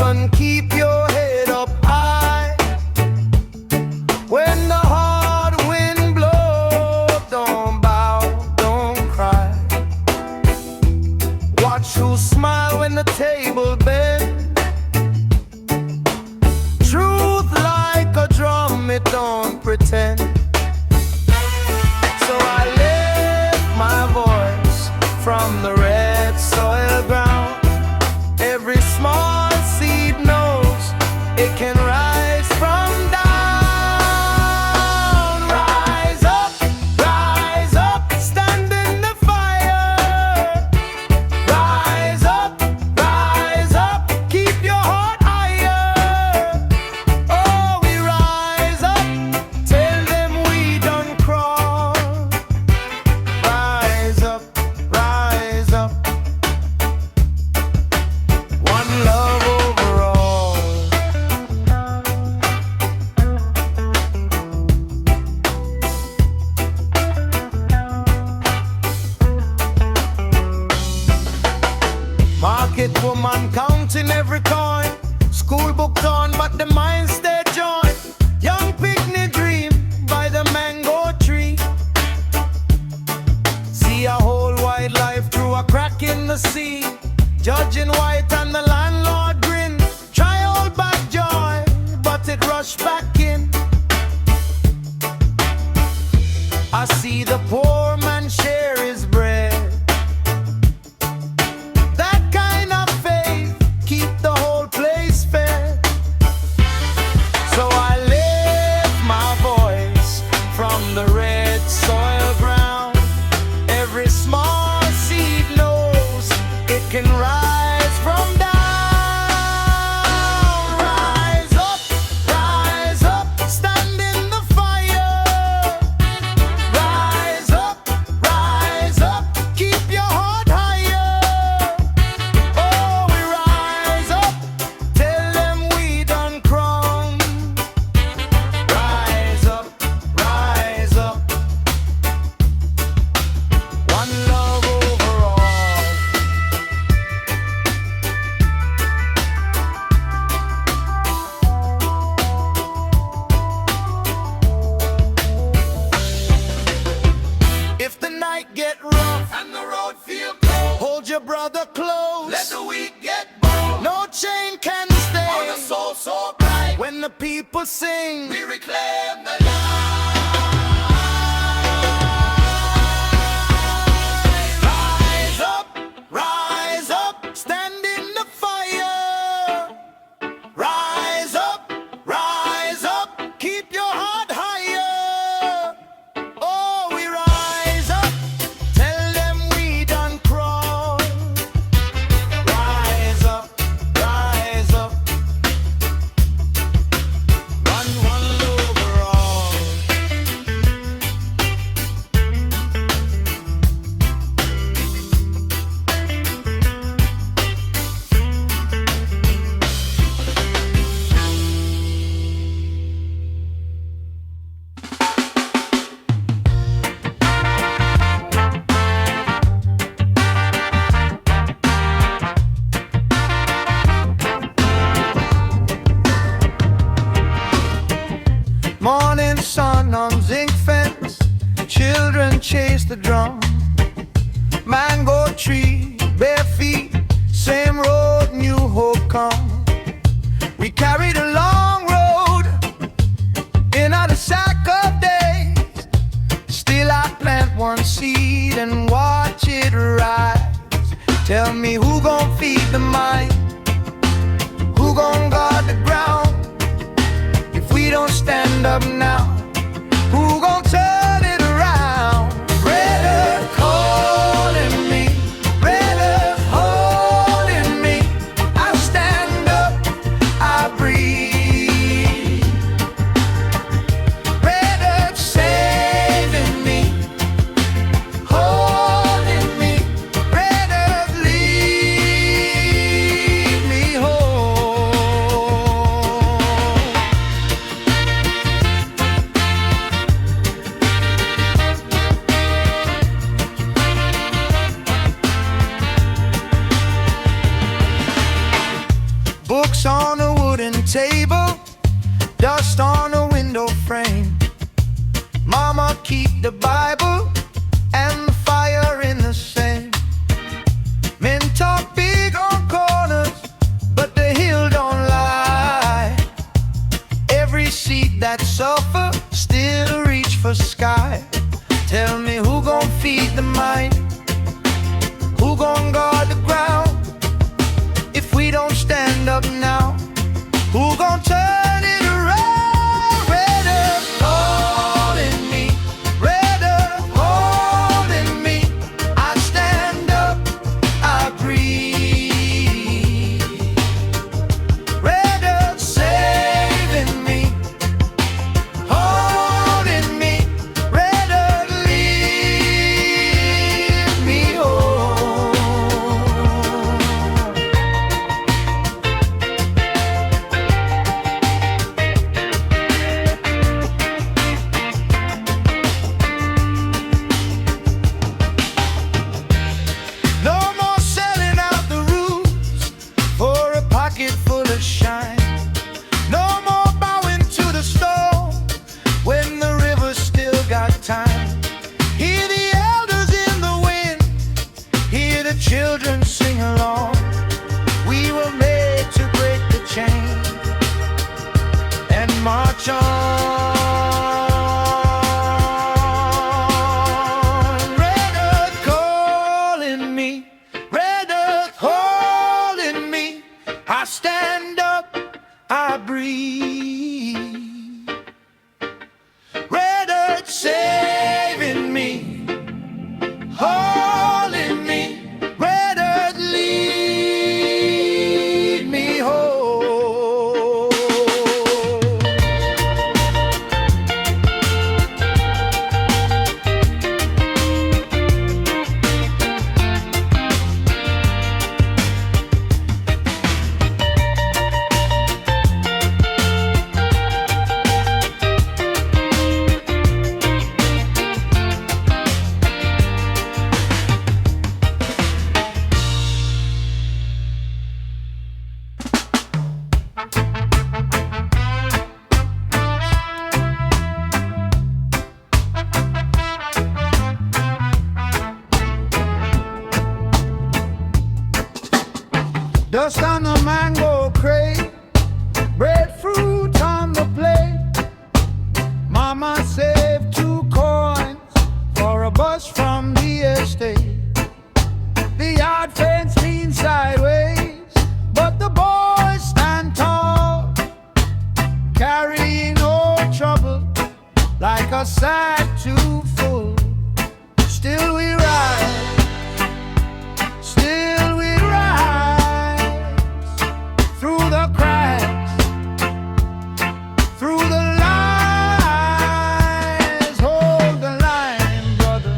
son, keep your head up high. When the hard wind blows, don't bow, don't cry. Watch who smile when the table bends. Truth like a drum, it don't pretend. So I lift my voice from the red soil ground. Every small seed knows it can rise from down. Rise up, stand in the fire. Rise up, keep your heart higher. Oh, we rise up, tell them we done crawl. Rise up, one love overall. Market woman counting every coin. School book torn, but the mind stay joined. Young picnic dream by the mango tree. See a whole wildlife through a crack in the sea. Judging white and the landlord grin. Try hold back joy, but it rush back in. I see the poor man share his bread. That kind of faith keep the whole place fed. So I lift my voice from the red soil ground. Every small seed knows it can rise from down. Rise up, stand in the fire. Rise up, keep your heart higher. Oh, we rise up, tell them we done crown. Rise up, one love overall. If the night get rough and the road feel cold, hold your brother close. Let the weak get bold. No chain can stay on a soul so bright. When the people sing, we reclaim the light. Rise up, stand in the fire. Rise up, keep your heart higher. Oh, we rise up, tell them we done crawl. Rise up, one overall. Morning sun on zinc fence, children chase the drum. Mango tree, bare feet, same road, new hope come. We carried a long road in a sack of days. Still I plant one seed and watch it rise. Tell me who gon' feed the mind? Who gon' guard the ground? If we don't stand up now, who gon' turn it around? Red earth calling me, red earth holding me. I stand up, I breathe. Red earth saving me, holding me. Red earth lead me home. law, keep the Bible and the fire in the sand. Men talk big on corners, but the hill don't lie. Every seed that suffer still reach for sky. Tell me who gon' feed the mind? Who gon' guard the ground? If we don't stand up now, who gon' turn it around? Red Earth calling me, Red Earth holding me. I stand up, I breathe. Red Earth saving me, holding me. Red Earth lead me home. No more selling out the roots for a pocket full of shine. No more bowing to the storm when the river still got time. Hear the elders in the wind, hear the children sing along. We were made to break the chain and march on. Red Earth calling me, Red Earth holding me. I stand up, I breathe. Red Earth saving me, holding me. Red Earth lead me home. Dust on the mango crate, breadfruit on the plate. Mama saved 2 coins for a bus from the estate. The yard fence leans sideways, but the boys stand tall, carrying no trouble like a sack too full. Still we rise, still we rise, through the cracks, through the lies. Hold the line, brother,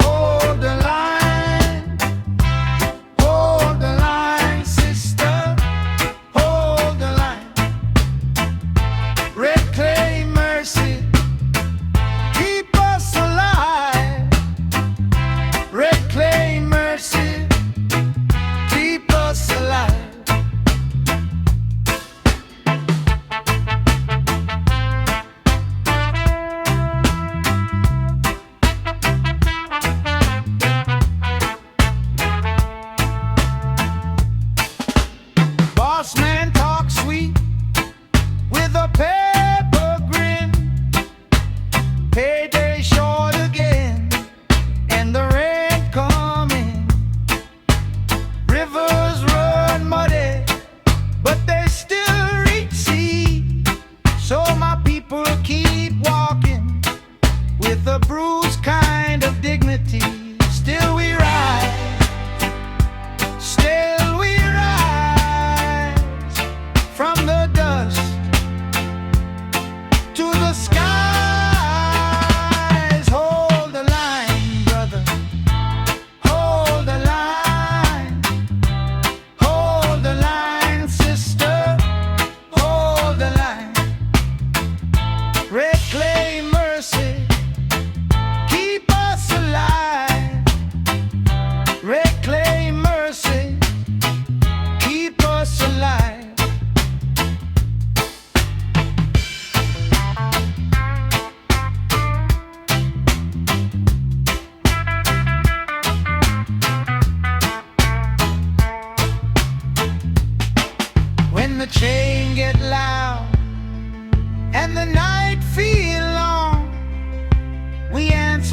hold the line. Hold the line, sister, hold the line. Reclaim mercy, keep us alive. Reclaim mercy, keep us alive. Boss man talk sweet with a paper grin. Payday short again, and the rent coming. Rivers run muddy, but they still reach sea. So my people keep walking with a bruised kind of dignity. Still we rise, still we rise, from the dust to the skies. Hold the line, brother, hold the line. Hold the line, sister, hold the line. Reclaim mercy, keep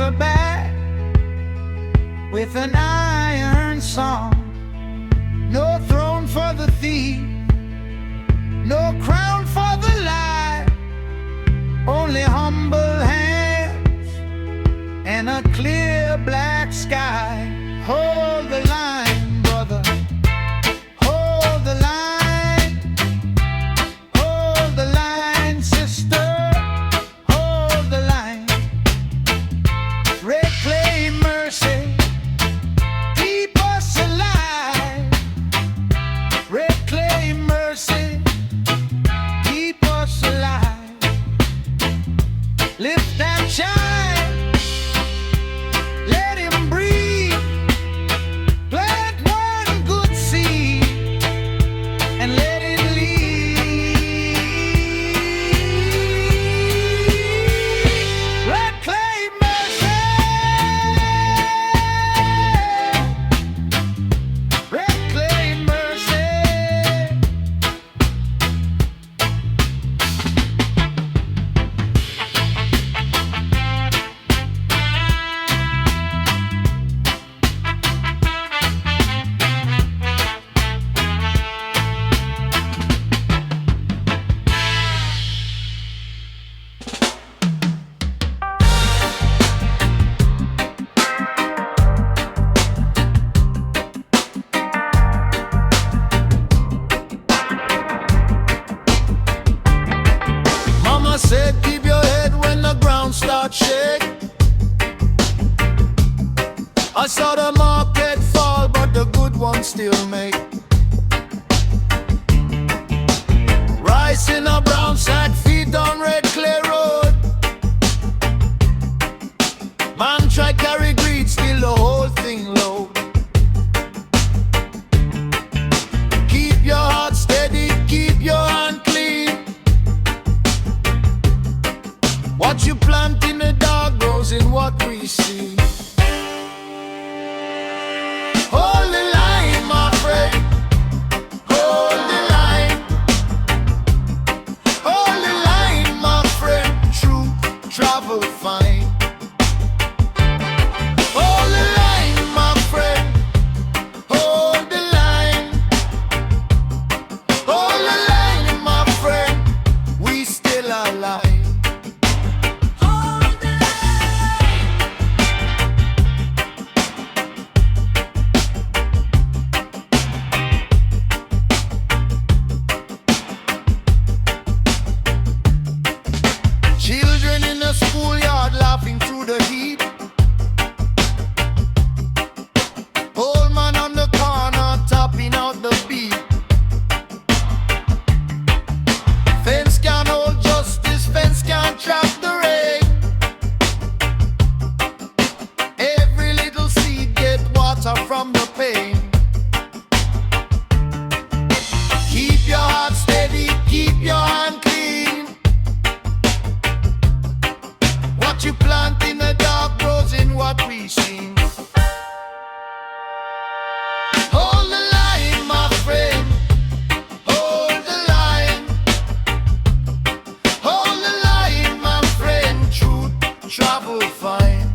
answer back with an iron song. No throne for the thief, no crown for the lie, only humble hands and a clear black sky. Hold the line, brother. Hold the line. Hold the line, sister. Hold the line. Reclaim mercy. Keep us alive. Reclaim mercy. Keep us alive. Lift that child. Let him breathe. Plant one good seed and let it lead. Reclaim mercy. Reclaim mercy. Mama said keep your head when the ground starts shake. I saw the market fall, but the good ones still make. Rice in a brown sack, feet on red clay road. Man try carry greed, still the whole thing low. Keep your heart steady, keep your hand clean. What you plant in the dark grows in what we see. Hold the line, my friend. Hold the line. Hold the line, my friend. True travel fine. Hold the line, my friend. Hold the line. Hold the line, my friend. We still alive. Children in the schoolyard laughing through the heat. Old man on the corner tapping out the beat. Fence can't hold justice, fence can't trap the rain. Every little seed get water from the pain. Keep your heart steady, keep your hand clean. What you plant in the dark grows in what we see. Hold the line, my friend. Hold the line. Hold the line, my friend. Truth travel fine.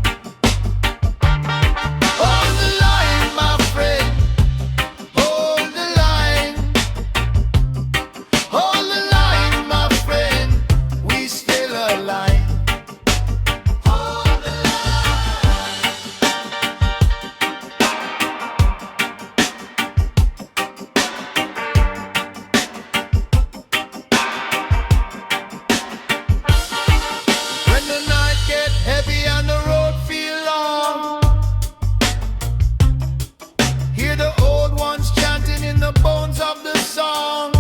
Hold the line, my friend. Hold the line. Hold the line, my friend. We still alive. When the night get heavy and the road feel long, hear the old ones chanting in the bones of the song.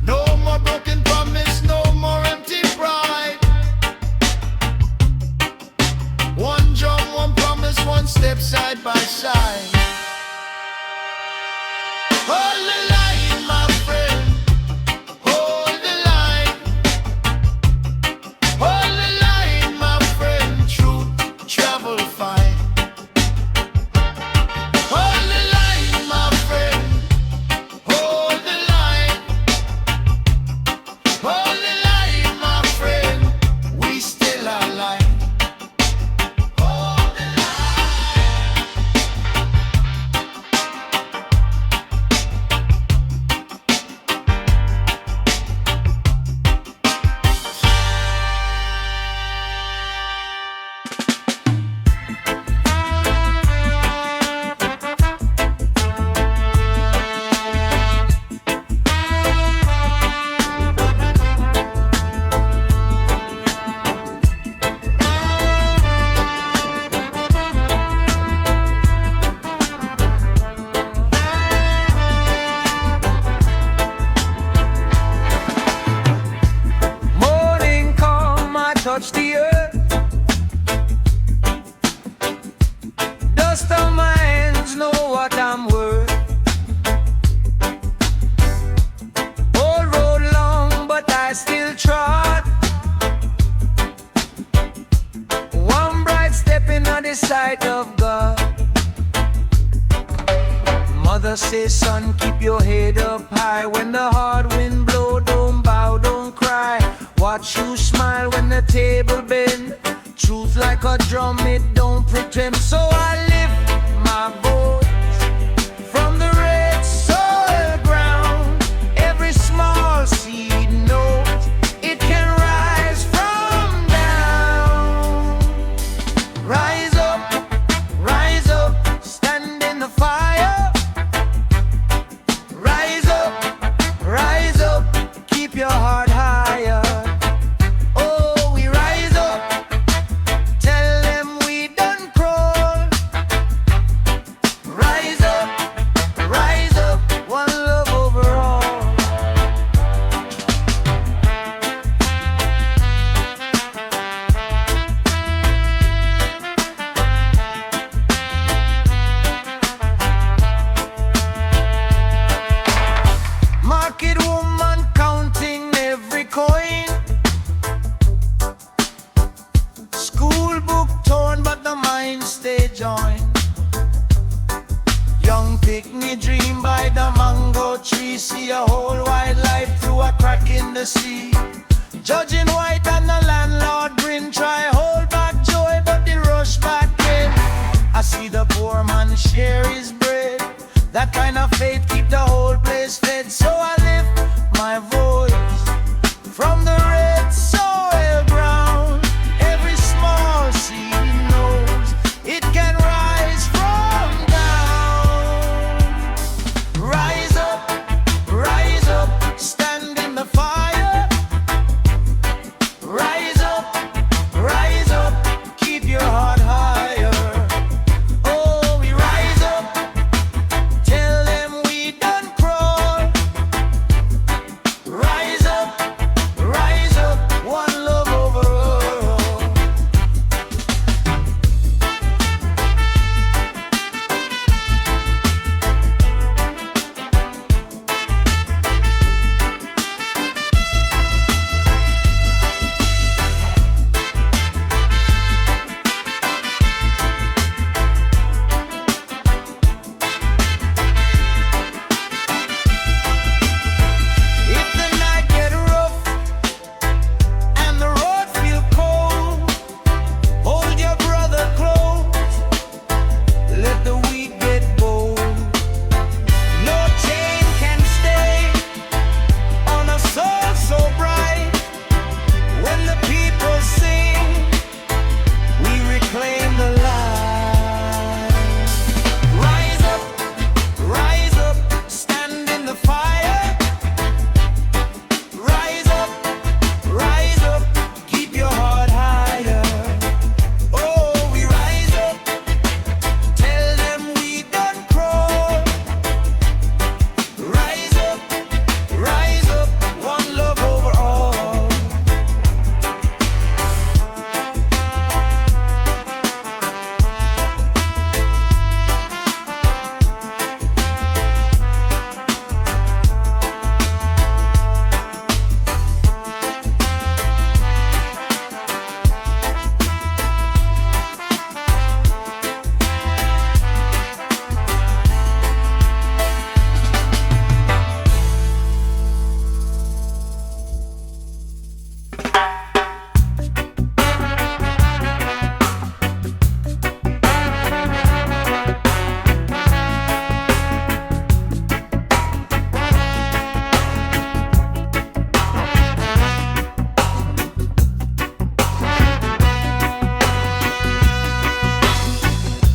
No more broken promise, no more empty pride. One drum, one promise, one step side by side. Hold the line, my friend. Hold the line. Hold the line, my friend. Truth travel fine. Hold the line, my friend. Hold the line. Hold the line, my friend. We still alive. the sight of God. Mother says, son, keep your head up high. When the hard wind blow, don't bow, don't cry. Watch you smile when the table bend. Truth like a drum, it don't pretend. So I lift my voice from the red soil ground. Every small seed knows it can rise from down. Rise up, stand in the fire. Rise up, keep your heart higher. Oh, we rise up, tell them we done crawl. Rise up, one love overall. Market woman counting every coin. School book torn, but the mind stay joined. Young picnic dream by the mango tree. See a whole wildlife through a crack in the sea. Judging white and the landlord grin. Try hold back joy, but they rush back in. I see the poor man share his bread. That kind of faith keep the whole place fed. So I lift my voice from the red soil ground. Every small seed knows it can rise from down. Rise up, stand in the fire. Rise up, keep your heart higher. Oh, we rise up, tell them we done crawl. Rise up, one love overall. If the night get rough and the road feel cold, hold your brother close, let the weak get bold. No chain can stay on a soul so bright. When the people sing, we reclaim the light. Rise up, stand in the fire. Rise up, keep your heart higher. Oh, we rise up, tell them we done crawl. Rise up, one love overall.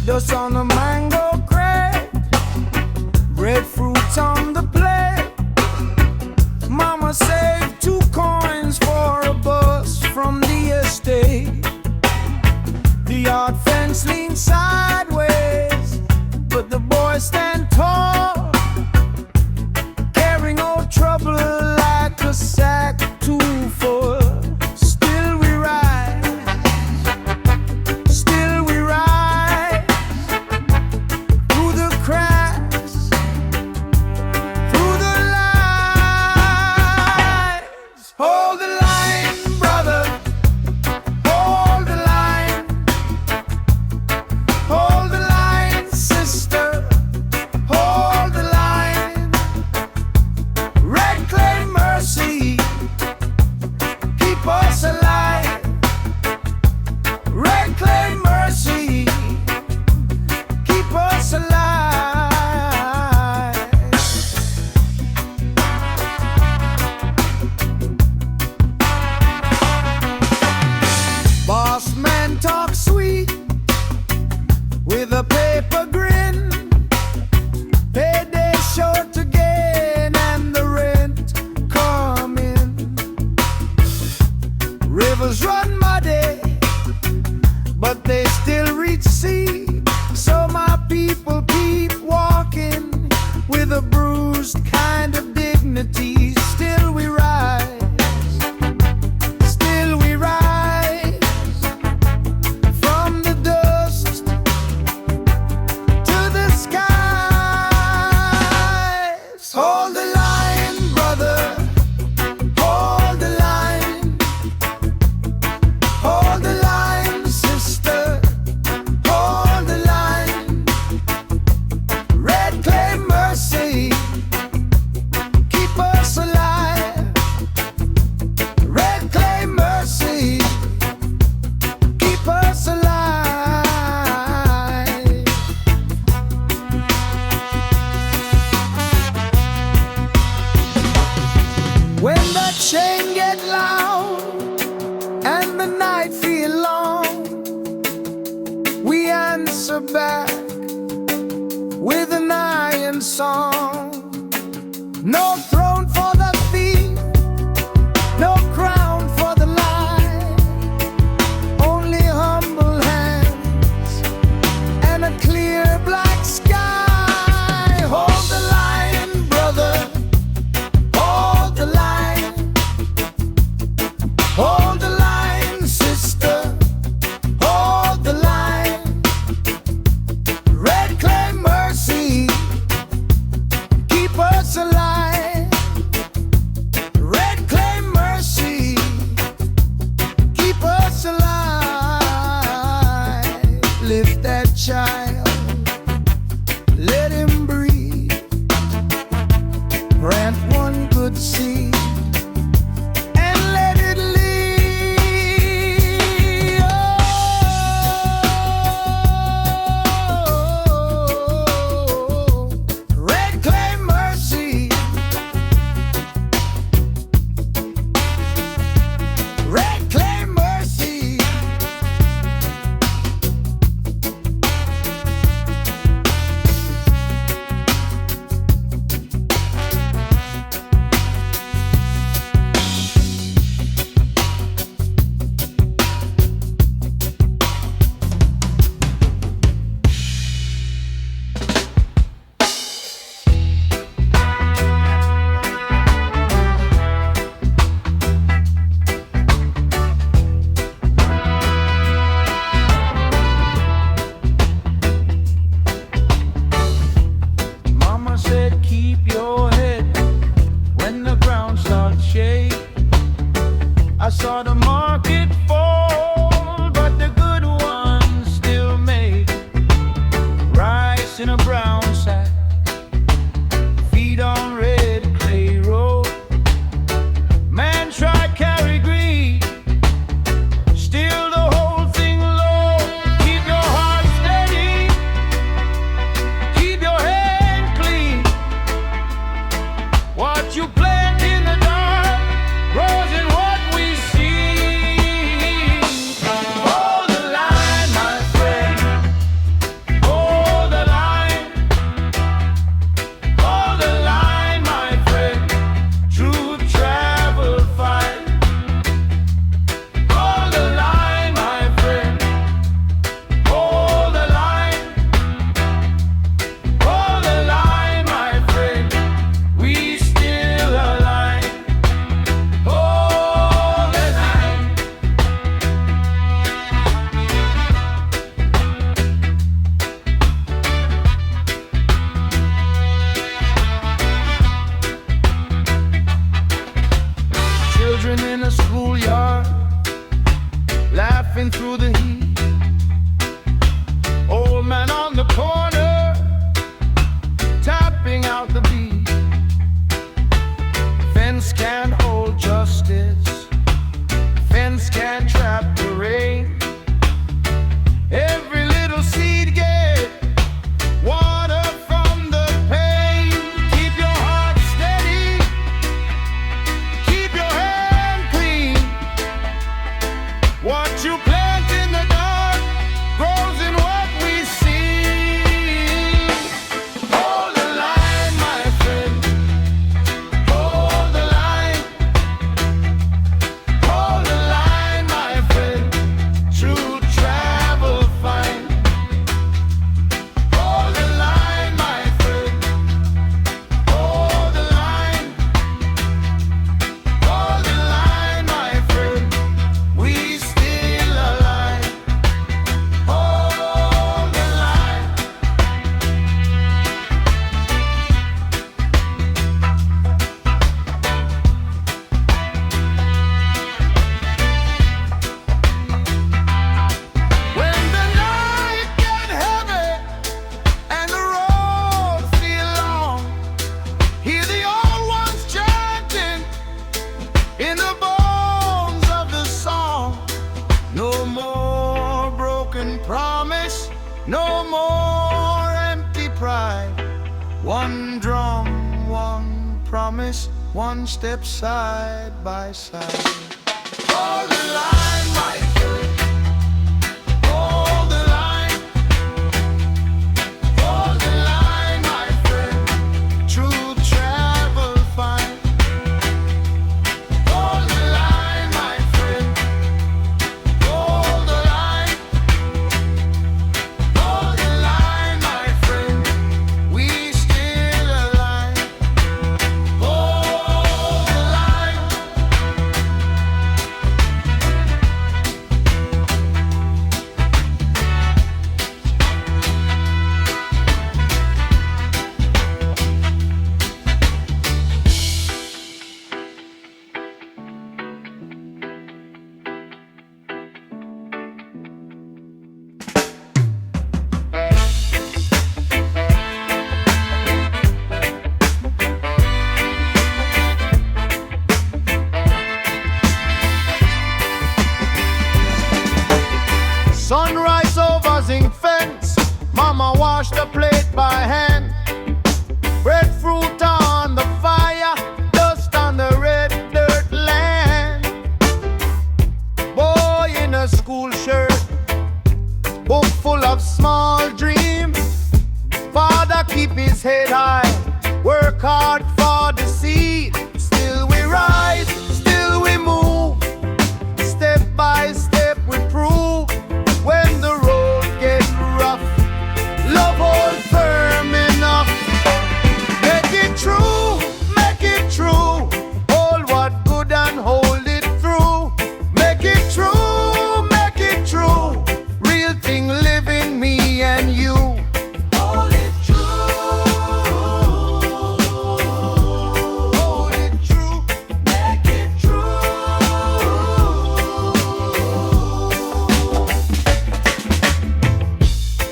Dust on the mango crate, breadfruit on the plate. Mama saved 2 coins for a bus from the estate. The yard fence leans sideways, but the boys stand tall, carrying old trouble like a sack too full. Still we rise, muddy, but they still reach sea. So my people keep walking with a bruised kind of dignity. Still we rise, still we rise, from the dust to the skies. Hold the line, brother, hold the line. Hold the line, sister, hold the line. Red claim mercy, keep us alive. Red claim mercy, keep us alive. When the chain get loud and the night feel long, we answer back with an iron song. No throne for the thief, no crown for the lie, only humble hands and a clear black sky. Hold the line, brother, hold the line. Hold the line, sister, hold the line. Red claim mercy, keep us alive. Red claim mercy, keep us alive. Lift that child, let him breathe. Plant one good seed and let it live. Oh, red claim mercy, red claim mercy. Mama said keep your head when the ground starts shake. I saw the market fall, but the good ones still make rice in a brown sack, feet on red clay road. Man try carry greed, still the whole thing low. Keep your heart steady, keep your head clean. What you plant in the dark grows in what we see. Hold the line, my friend, hold the line. Hold the line, my friend, truth travel fine. Hold the line, my friend, hold the line. Hold the line, my friend, we still alive. Hold the line. Children in a schoolyard, laughing through the heat. Old man on the corner, tapping out the beat. Fence can't hold justice, fence can't trap the rain. Every little seed get water from the pain. Keep your heart steady, keep your hand clean. What you plant in the dark grows in what we see. Hold the line, my friend, hold the line. Hold the line, my friend, No more broken promise, no more empty pride. One drum, one promise, one step side by side. Hold the line, my friend. Hold the line. Hold the line, my friend. True travel fine. Hold the line, my friend. Hold the line. Hold the line, my friend. We still alive. Hold the line. Sunrise over zinc fence. Mama washed the plate by hand. Breadfruit on the fire, dust on the red dirt land. Boy in a school shirt, book full of small dreams. Father keep his head high, work hard for the seed. Still we rise, still we move. Step by step we prove. When the road gets rough, love hold firm enough. Make it true, make it true. Hold what good and hold it through. Make it true, make it true. Real thing live in me and you. Hold it true. Hold it true. Make it true.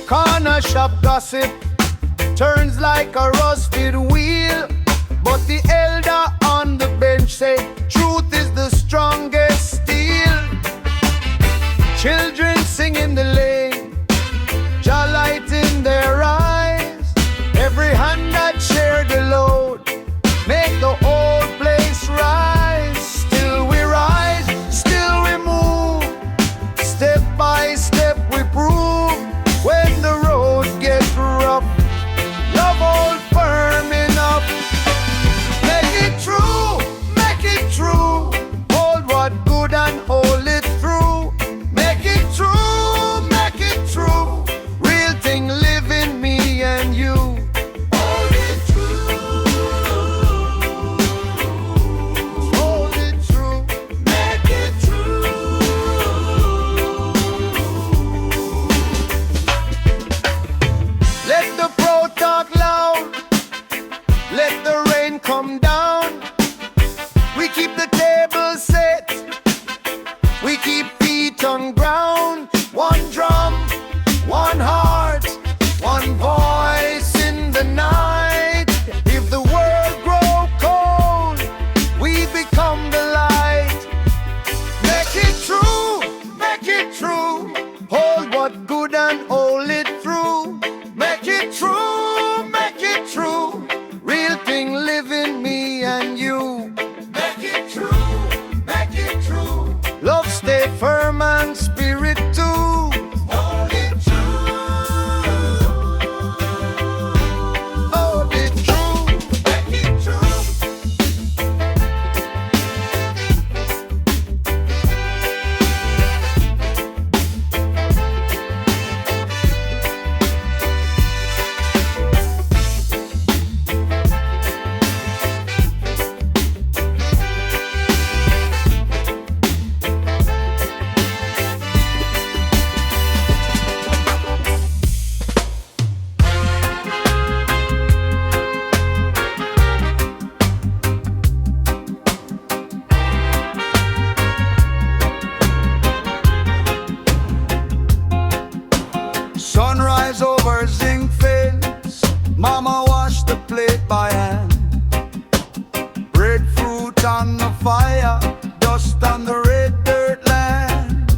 Corner shop gossip turns like a rusted wheel, but the elder on the bench say truth is the strongest steel. Children sing in the lane, Jah light in their eyes. Every hand that share the load make the whole place rise. Still we rise, still we move. Step by step we prove. When the road gets rough, love hold firm enough. Make it true, make it true. Hold what good and hold it through. Make it true, make it true. Real thing live in me and you. Hold it true. Hold it true. Make it true. Let the pro talk loud. Let the rain come down. We keep the table set. We keep feet on ground. One drum, one heart, one voice in the night. If the world grow cold, we become the light. Make it true, make it true. Hold what good and hold it through. Make it true, make it true. Real thing live in me and you. Make it true, make it true. Love stay firm and spirit too. Hold it true. Hold it true, make it true. Sunrise over zinc fence. Mama washed the plate by hand. Breadfruit on the fire, dust on the red dirt land.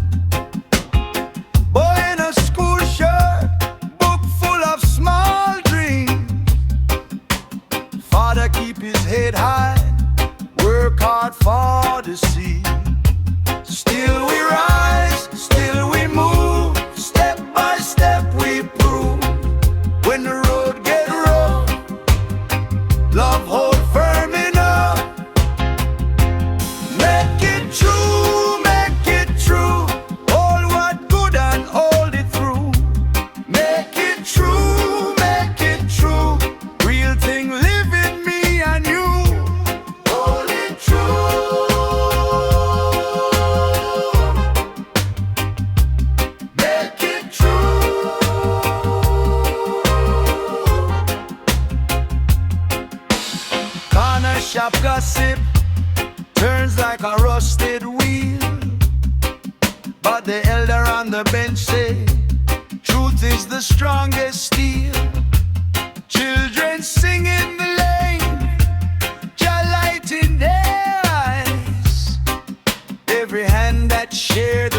Top gossip turns like a rusted wheel, but the elder on the bench say truth is the strongest steel. Children sing in the lane, Jah light in their eyes. Every hand that shared